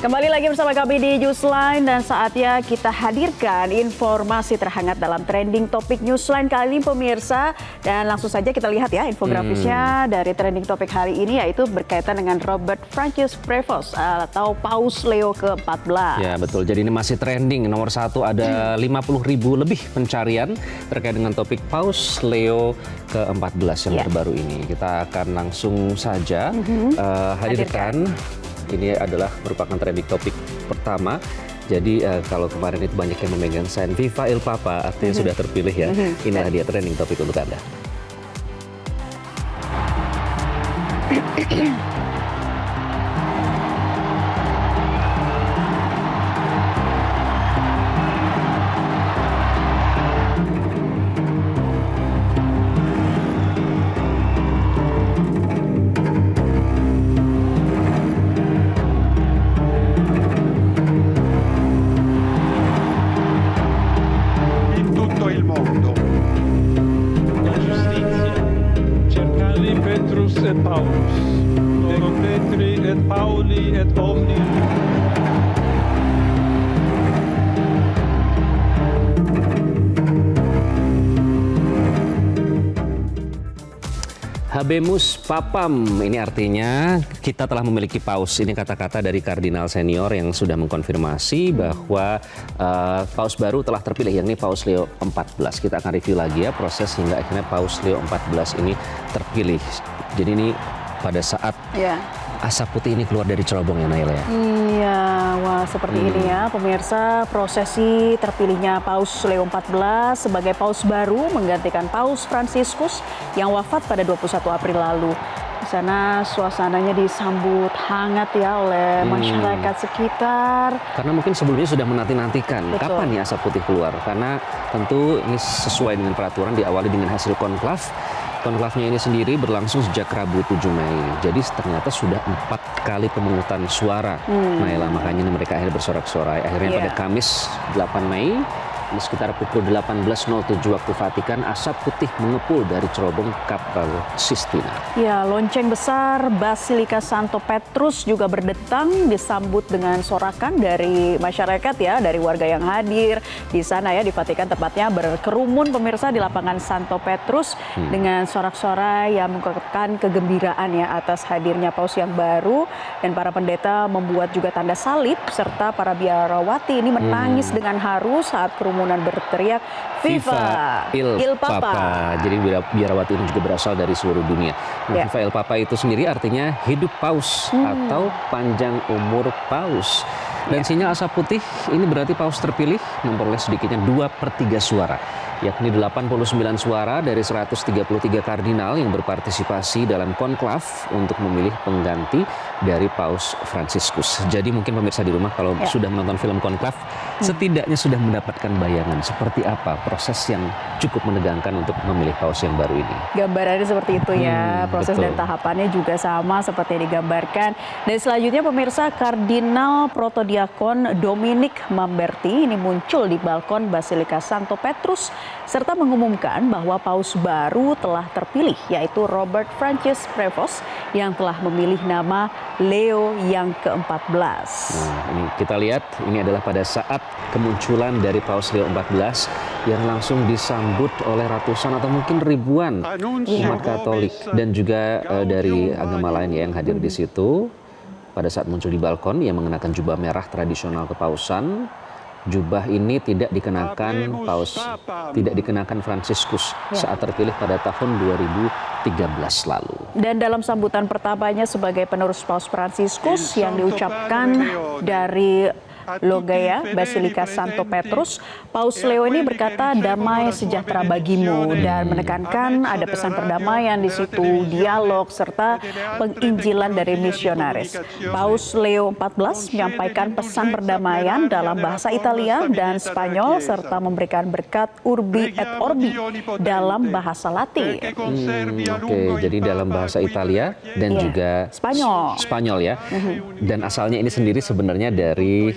Kembali lagi bersama kami di Newsline dan saatnya kita hadirkan informasi terhangat dalam trending topik Newsline kali ini pemirsa. Dan langsung saja kita lihat ya infografisnya dari trending topik hari ini, yaitu berkaitan dengan Robert Francis Prevost atau Paus Leo ke-14. Ya betul, jadi ini masih trending. Nomor satu ada 50.000 lebih pencarian terkait dengan topik Paus Leo ke-14 yang terbaru ini. Kita akan langsung saja hadirkan. Ini adalah merupakan trending topik pertama. Jadi kalau kemarin itu banyak yang memegang sign Viva Il Papa, artinya sudah terpilih ya. Inilah dia trending topik untuk Anda. Petrus et Paulus, loro Petri et Pauli et omnium. Habemus Papam, ini artinya kita telah memiliki paus. Ini kata-kata dari kardinal senior yang sudah mengkonfirmasi bahwa paus baru telah terpilih, yakni Paus Leo XIV. Kita akan review lagi ya proses hingga akhirnya Paus Leo XIV ini terpilih. Jadi ini pada saat asap putih ini keluar dari cerobong ya Naila ya? Iya, wah seperti ini ya pemirsa, prosesi terpilihnya Paus Leo XIV sebagai paus baru menggantikan Paus Fransiskus yang wafat pada 21 April lalu. Di sana suasananya disambut hangat ya oleh masyarakat sekitar. Karena mungkin sebelumnya sudah menanti-nantikan kapan nih asap putih keluar. Karena tentu ini sesuai dengan peraturan, diawali dengan hasil konklav. Konklavnya ini sendiri berlangsung sejak Rabu 7 Mei. Jadi ternyata sudah 4 kali pemungutan suara. Naila, makanya mereka akhirnya bersorak-sorai. Akhirnya pada Kamis 8 Mei, sekitar pukul 18.07 waktu Vatikan, asap putih mengepul dari cerobong Kapel Sistina. Ya, lonceng besar Basilika Santo Petrus juga berdentang disambut dengan sorakan dari masyarakat ya, dari warga yang hadir di sana ya, di Vatikan tepatnya berkerumun pemirsa di lapangan Santo Petrus dengan sorak-sorai yang mengungkapkan kegembiraan ya atas hadirnya paus yang baru, dan para pendeta membuat juga tanda salib serta para biarawati ini menangis dengan haru saat kerumunan berteriak Viva Il Papa. Jadi biarawati ini juga berasal dari seluruh dunia. Nah, Viva Il Papa itu sendiri artinya hidup paus atau panjang umur paus. Dan sinyal asap putih ini berarti paus terpilih memperoleh sedikitnya 2/3 suara, yakni 89 suara dari 133 kardinal yang berpartisipasi dalam konklav untuk memilih pengganti dari Paus Fransiskus. Jadi mungkin pemirsa di rumah kalau sudah menonton film konklav, setidaknya sudah mendapatkan bayangan seperti apa proses yang cukup menegangkan untuk memilih paus yang baru ini. Gambarannya seperti itu ya, proses dan tahapannya juga sama seperti yang digambarkan. Dan selanjutnya pemirsa, Kardinal Protodiakon Dominic Mamberti ini muncul di balkon Basilika Santo Petrus serta mengumumkan bahwa paus baru telah terpilih, yaitu Robert Francis Prevost yang telah memilih nama Leo yang ke-14. Nah, ini kita lihat, ini adalah pada saat kemunculan dari Paus Leo XIV yang langsung disambut oleh ratusan atau mungkin ribuan umat Katolik dan juga dari agama lain ya yang hadir di situ. Pada saat muncul di balkon, ia mengenakan jubah merah tradisional kepausan. Jubah ini tidak dikenakan paus, tidak dikenakan Fransiskus saat terpilih pada tahun 2013 lalu. Dan dalam sambutan pertamanya sebagai penerus Paus Fransiskus yang diucapkan dari Loggia Basilika Santo Petrus, Paus Leo ini berkata damai sejahtera bagimu dan menekankan ada pesan perdamaian di situ, dialog serta penginjilan dari misionaris. Paus Leo XIV menyampaikan pesan perdamaian dalam bahasa Italia dan Spanyol serta memberikan berkat Urbi et Orbi dalam bahasa Latin. Oke, jadi dalam bahasa Italia dan juga Spanyol ya. Dan asalnya ini sendiri sebenarnya dari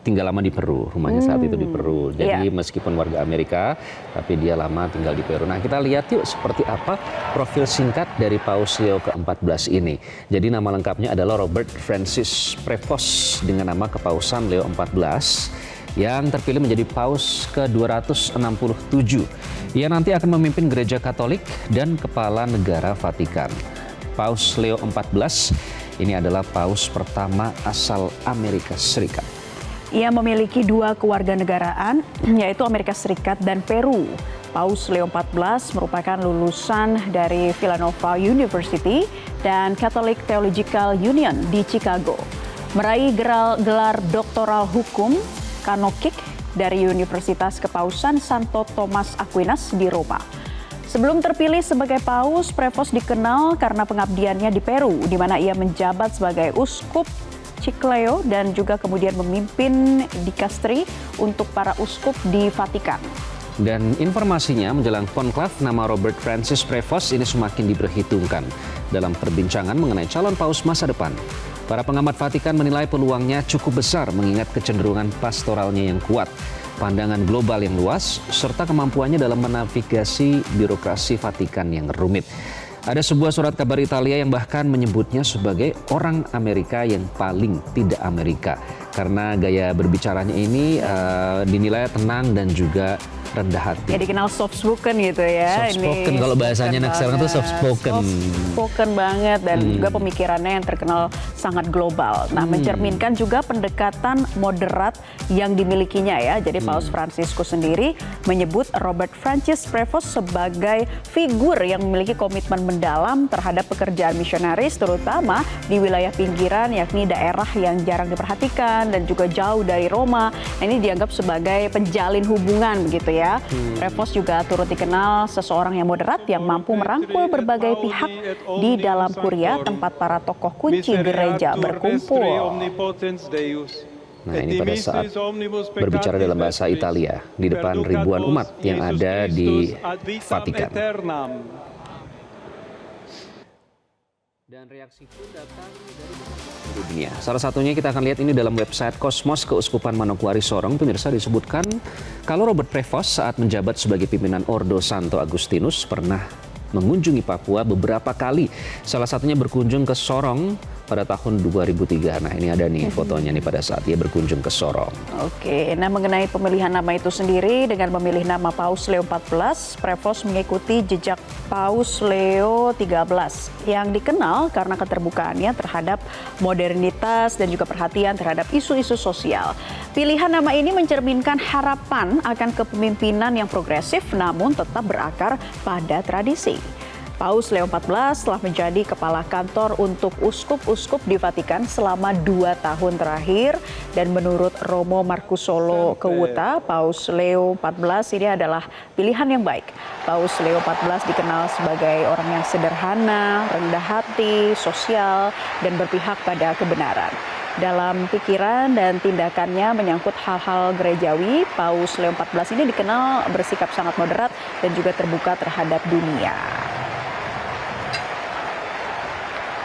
tinggal lama di Peru, rumahnya saat itu di Peru. Jadi meskipun warga Amerika, tapi dia lama tinggal di Peru. Nah, kita lihat yuk seperti apa profil singkat dari Paus Leo ke-14 ini. Jadi nama lengkapnya adalah Robert Francis Prevost dengan nama kepausan Leo 14 yang terpilih menjadi Paus ke-267. Ia nanti akan memimpin Gereja Katolik dan Kepala Negara Vatikan. Paus Leo 14 ini adalah Paus pertama asal Amerika Serikat. Ia memiliki 2 kewarganegaraan, yaitu Amerika Serikat dan Peru. Paus Leo 14 merupakan lulusan dari Villanova University dan Catholic Theological Union di Chicago. Meraih gelar doktoral hukum kanokik dari Universitas Kepausan Santo Thomas Aquinas di Roma. Sebelum terpilih sebagai paus, Prevost dikenal karena pengabdiannya di Peru, di mana ia menjabat sebagai uskup Chiclayo dan juga kemudian memimpin dikastri untuk para uskup di Vatikan. Dan informasinya menjelang konklav, nama Robert Francis Prevost ini semakin diperhitungkan dalam perbincangan mengenai calon paus masa depan. Para pengamat Vatikan menilai peluangnya cukup besar mengingat kecenderungan pastoralnya yang kuat, pandangan global yang luas, serta kemampuannya dalam menavigasi birokrasi Vatikan yang rumit. Ada sebuah surat kabar Italia yang bahkan menyebutnya sebagai orang Amerika yang paling tidak Amerika. Karena gaya berbicaranya ini dinilai tenang dan juga rendah hati. Ya dikenal soft spoken gitu ya. Soft spoken, kalau bahasanya anak sekarang tuh soft spoken. Soft spoken banget dan juga pemikirannya yang terkenal sangat global. Nah, mencerminkan juga pendekatan moderat yang dimilikinya ya. Jadi Paus Fransiskus sendiri menyebut Robert Francis Prevost sebagai figur yang memiliki komitmen mendalam terhadap pekerjaan misionaris, terutama di wilayah pinggiran, yakni daerah yang jarang diperhatikan dan juga jauh dari Roma. Nah, ini dianggap sebagai penjalin hubungan begitu ya. Prevost juga turut dikenal seseorang yang moderat yang mampu merangkul berbagai pihak di dalam kuria tempat para tokoh kunci gereja berkumpul. Nah, ini pada saat berbicara dalam bahasa Italia di depan ribuan umat yang ada di Vatikan. Dan reaksi pun datang dari dunia. Salah satunya kita akan lihat ini dalam website Kosmos Keuskupan Manokwari Sorong. Pemirsa, disebutkan kalau Robert Prevost saat menjabat sebagai pimpinan Ordo Santo Agustinus pernah mengunjungi Papua beberapa kali. Salah satunya berkunjung ke Sorong pada tahun 2003. Nah, ini ada nih fotonya nih pada saat dia berkunjung ke Sorong. Oke, nah mengenai pemilihan nama itu sendiri, dengan memilih nama Paus Leo 14, Prevost mengikuti jejak Paus Leo 13 yang dikenal karena keterbukaannya terhadap modernitas dan juga perhatian terhadap isu-isu sosial. Pilihan nama ini mencerminkan harapan akan kepemimpinan yang progresif namun tetap berakar pada tradisi. Paus Leo 14 telah menjadi kepala kantor untuk uskup-uskup di Vatikan selama 2 tahun terakhir, dan menurut Romo Markusolo Kewuta, Paus Leo 14 ini adalah pilihan yang baik. Paus Leo 14 dikenal sebagai orang yang sederhana, rendah hati, sosial, dan berpihak pada kebenaran. Dalam pikiran dan tindakannya menyangkut hal-hal gerejawi, Paus Leo 14 ini dikenal bersikap sangat moderat dan juga terbuka terhadap dunia.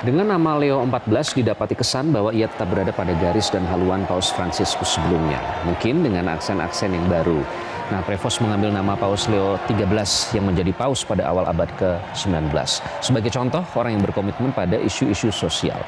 Dengan nama Leo 14 didapati kesan bahwa ia tetap berada pada garis dan haluan Paus Fransiskus sebelumnya, mungkin dengan aksen-aksen yang baru. Nah, Prevost mengambil nama Paus Leo 13 yang menjadi paus pada awal abad ke-19 sebagai contoh orang yang berkomitmen pada isu-isu sosial.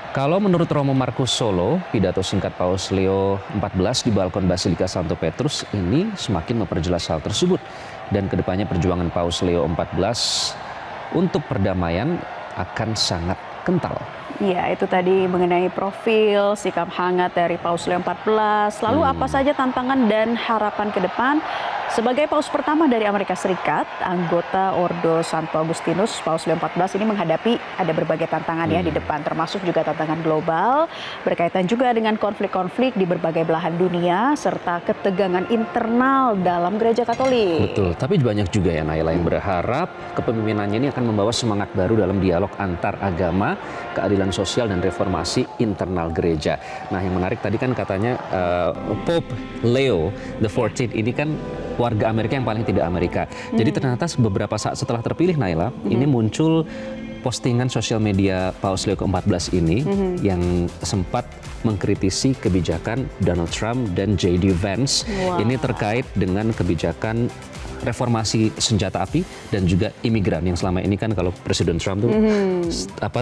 Kalau menurut Romo Markusolo, pidato singkat Paus Leo 14 di balkon Basilika Santo Petrus ini semakin memperjelas hal tersebut, dan kedepannya perjuangan Paus Leo 14 untuk perdamaian akan sangat kental. Ya, itu tadi mengenai profil, sikap hangat dari Paus Leo 14. Lalu apa saja tantangan dan harapan ke depan? Sebagai paus pertama dari Amerika Serikat, anggota Ordo Santo Agustinus, Paus Leo 14 ini menghadapi ada berbagai tantangan ya di depan, termasuk juga tantangan global, berkaitan juga dengan konflik-konflik di berbagai belahan dunia, serta ketegangan internal dalam gereja Katolik. Betul, tapi banyak juga ya Naila yang berharap kepemimpinannya ini akan membawa semangat baru dalam dialog antar agama, keadilan sosial, dan reformasi internal gereja. Nah, yang menarik tadi kan katanya Pope Leo the 14 ini kan warga Amerika yang paling tidak Amerika. Jadi ternyata beberapa saat setelah terpilih Naila, ini muncul postingan sosial media Paus Leo ke-14 ini yang sempat mengkritisi kebijakan Donald Trump dan J.D. Vance. Wow. Ini terkait dengan kebijakan reformasi senjata api dan juga imigran yang selama ini kan kalau Presiden Trump tuh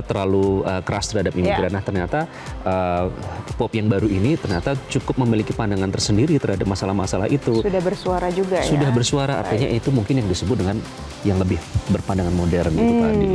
terlalu keras terhadap imigran. Nah ternyata Pope yang baru ini ternyata cukup memiliki pandangan tersendiri terhadap masalah-masalah itu. Sudah bersuara juga ya. Sudah bersuara, artinya itu mungkin yang disebut dengan yang lebih berpandangan modern itu tadi.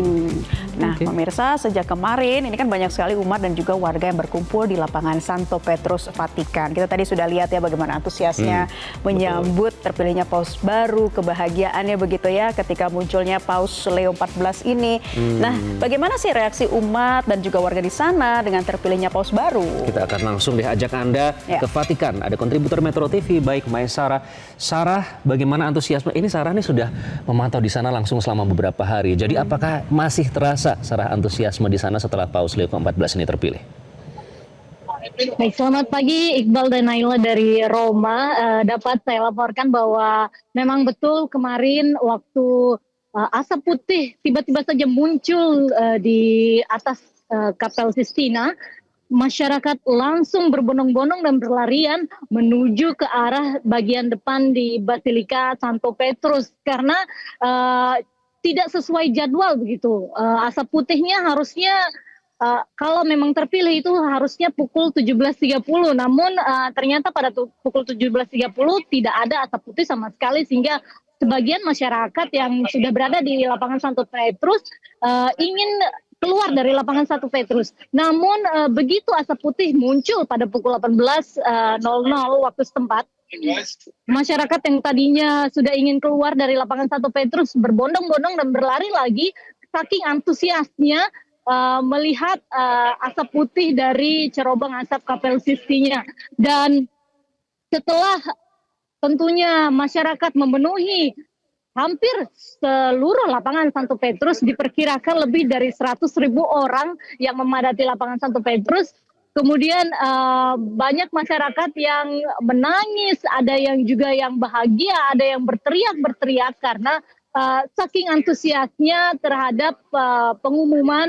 Nah, pemirsa, sejak kemarin ini kan banyak sekali umat dan juga warga yang berkumpul di lapangan Santo Petrus Vatikan. Kita tadi sudah lihat ya bagaimana antusiasnya menyambut terpilihnya Paus baru, kebahagiaannya begitu ya ketika munculnya Paus Leo 14 ini. Nah, bagaimana sih reaksi umat dan juga warga di sana dengan terpilihnya Paus baru? Kita akan langsung deh ajak Anda ke Vatikan. Ada kontributor Metro TV, baik Mai Sarah. Sarah, bagaimana antusiasme? Ini Sarah nih sudah memantau di sana langsung selama beberapa hari. Jadi apakah masih terasa Sarah antusiasme di sana setelah Paus Leo ke-14 ini terpilih? Baik, selamat pagi Iqbal dan Naila dari Roma. Dapat saya laporkan bahwa memang betul kemarin waktu asap putih tiba-tiba saja muncul di atas Kapel Sistina, masyarakat langsung berbondong-bondong dan berlarian menuju ke arah bagian depan di Basilika Santo Petrus karena tidak sesuai jadwal begitu. Asap putihnya harusnya kalau memang terpilih itu harusnya pukul 17.30, namun ternyata pada pukul 17.30 tidak ada asap putih sama sekali sehingga sebagian masyarakat yang sudah berada di lapangan Santo Petrus ingin keluar dari lapangan Santo Petrus. Namun begitu asap putih muncul pada pukul 18.00 waktu setempat, masyarakat yang tadinya sudah ingin keluar dari lapangan Santo Petrus berbondong-bondong dan berlari lagi saking antusiasnya melihat asap putih dari cerobong asap Kapel Sistina. Dan setelah tentunya masyarakat memenuhi hampir seluruh lapangan Santo Petrus, diperkirakan lebih dari 100.000 orang yang memadati lapangan Santo Petrus. Kemudian banyak masyarakat yang menangis, ada yang juga yang bahagia, ada yang berteriak-berteriak karena saking antusiasnya terhadap pengumuman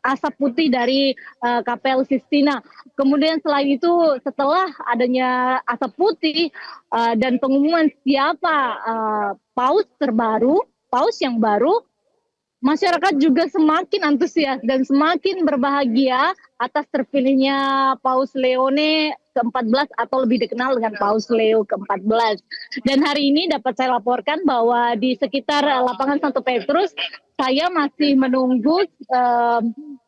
asap putih dari Kapel Sistina. Kemudian selain itu setelah adanya asap putih dan pengumuman siapa paus yang baru, masyarakat juga semakin antusias dan semakin berbahagia atas terpilihnya Paus Leone ke-14 atau lebih dikenal dengan Paus Leo ke-14. Dan hari ini dapat saya laporkan bahwa di sekitar lapangan Santo Petrus saya masih menunggu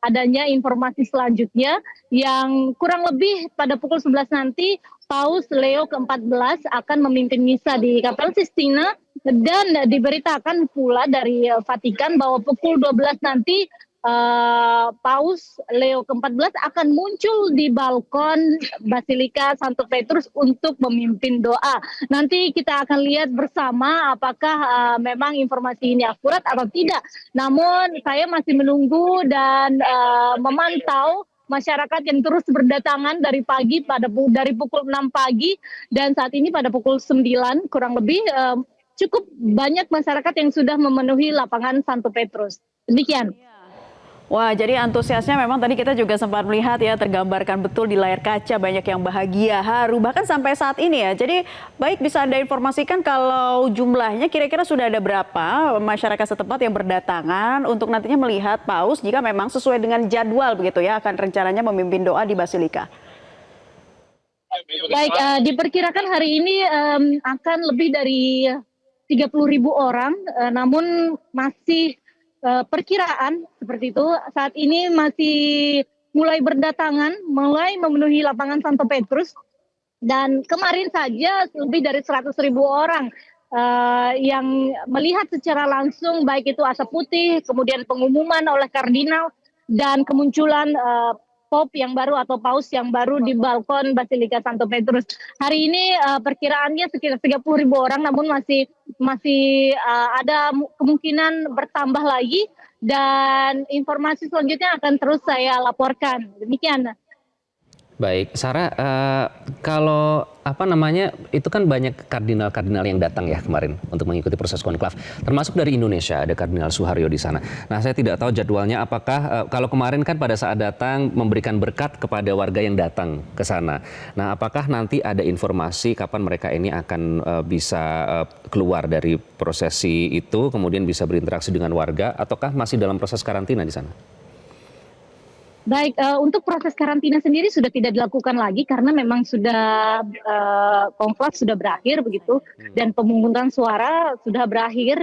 adanya informasi selanjutnya yang kurang lebih pada pukul 11 nanti Paus Leo ke-14 akan memimpin misa di Kapel Sistina. Dan diberitakan pula dari Vatikan bahwa pukul 12 nanti Paus Leo ke-14 akan muncul di balkon Basilika Santo Petrus untuk memimpin doa. Nanti kita akan lihat bersama apakah memang informasi ini akurat atau tidak. Namun saya masih menunggu dan memantau masyarakat yang terus berdatangan dari pagi dari pukul 6 pagi dan saat ini pada pukul 9 kurang lebih cukup banyak masyarakat yang sudah memenuhi lapangan Santo Petrus. Demikian. Wah, jadi antusiasnya memang tadi kita juga sempat melihat ya, tergambarkan betul di layar kaca, banyak yang bahagia, haru, bahkan sampai saat ini ya. Jadi baik, bisa Anda informasikan kalau jumlahnya kira-kira sudah ada berapa masyarakat setempat yang berdatangan untuk nantinya melihat Paus jika memang sesuai dengan jadwal begitu ya, akan rencananya memimpin doa di Basilika. Baik, diperkirakan hari ini akan lebih dari 30.000 orang, namun masih perkiraan seperti itu. Saat ini masih mulai berdatangan, mulai memenuhi lapangan Santo Petrus. Dan kemarin saja lebih dari 100.000 orang yang melihat secara langsung baik itu asap putih, kemudian pengumuman oleh kardinal, dan kemunculan Pope yang baru atau Paus yang baru di balkon Basilika Santo Petrus. Hari ini perkiraannya sekitar 30.000 orang, namun masih ada kemungkinan bertambah lagi dan informasi selanjutnya akan terus saya laporkan. Demikian. Baik, Sarah, kalau apa namanya, itu kan banyak kardinal-kardinal yang datang ya kemarin untuk mengikuti proses konklav, termasuk dari Indonesia, ada Kardinal Suharyo di sana. Nah, saya tidak tahu jadwalnya apakah, kalau kemarin kan pada saat datang memberikan berkat kepada warga yang datang ke sana. Nah, apakah nanti ada informasi kapan mereka ini akan bisa keluar dari prosesi itu, kemudian bisa berinteraksi dengan warga, ataukah masih dalam proses karantina di sana? Baik, untuk proses karantina sendiri sudah tidak dilakukan lagi karena memang sudah konklav sudah berakhir begitu dan pemungutan suara sudah berakhir.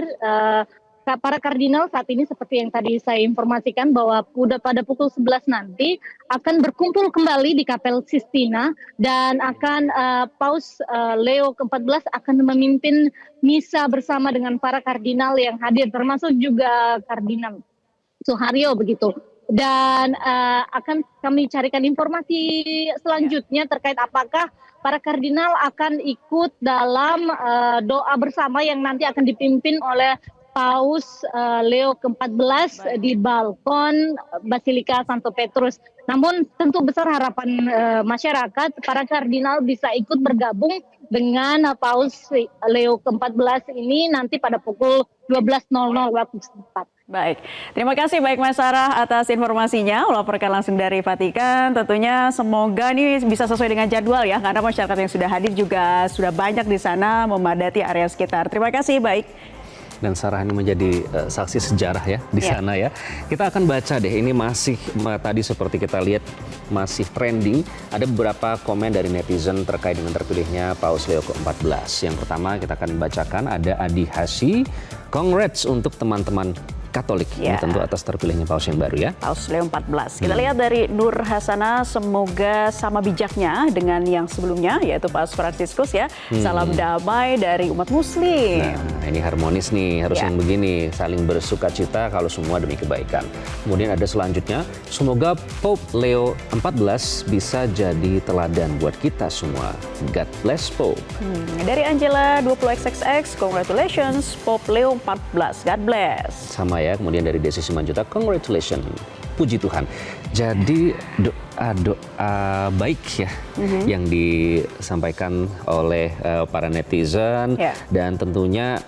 Para kardinal saat ini seperti yang tadi saya informasikan bahwa pada pukul 11 nanti akan berkumpul kembali di Kapel Sistina dan akan Paus Leo ke-14 akan memimpin misa bersama dengan para kardinal yang hadir termasuk juga Kardinal Suharyo begitu. Dan akan kami carikan informasi selanjutnya terkait apakah para kardinal akan ikut dalam doa bersama yang nanti akan dipimpin oleh Paus Leo ke-14 di balkon Basilika Santo Petrus. Namun tentu besar harapan masyarakat para kardinal bisa ikut bergabung dengan Paus Leo ke-14 ini nanti pada pukul 12.00 waktu setempat. Baik, terima kasih baik Mas Sarah atas informasinya, melaporkan langsung dari Vatikan. Tentunya semoga ini bisa sesuai dengan jadwal ya, karena masyarakat yang sudah hadir juga sudah banyak di sana memadati area sekitar. Terima kasih, baik. Dan Sarah ini menjadi saksi sejarah ya di sana ya. Kita akan baca deh, ini masih tadi seperti kita lihat masih trending. Ada beberapa komen dari netizen terkait dengan terpilihnya Paus Leo ke-14. Yang pertama kita akan bacakan ada Adi Hasi, congrats untuk teman-teman Katolik, ini tentu atas terpilihnya Paus yang baru ya. Paus Leo 14. Kita lihat dari Nur Hasana, semoga sama bijaknya dengan yang sebelumnya, yaitu Paus Fransiskus ya. Salam damai dari umat muslim. Nah, ini harmonis nih, harus yang begini, saling bersuka cita kalau semua demi kebaikan. Kemudian ada selanjutnya, semoga Pope Leo 14 bisa jadi teladan buat kita semua. God bless Pope. Dari Angela 20xxx, congratulations Pope Leo 14, God bless. Sama ya, kemudian dari Desi Simanjuta, congratulations, puji Tuhan. Jadi doa baik ya yang disampaikan oleh para netizen dan tentunya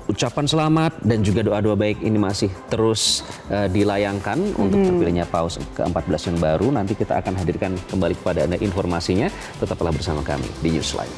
ucapan selamat dan juga doa-doa baik ini masih terus dilayangkan untuk terpilihnya Paus ke-14 yang baru. Nanti kita akan hadirkan kembali kepada Anda informasinya. Tetaplah bersama kami di Newsline.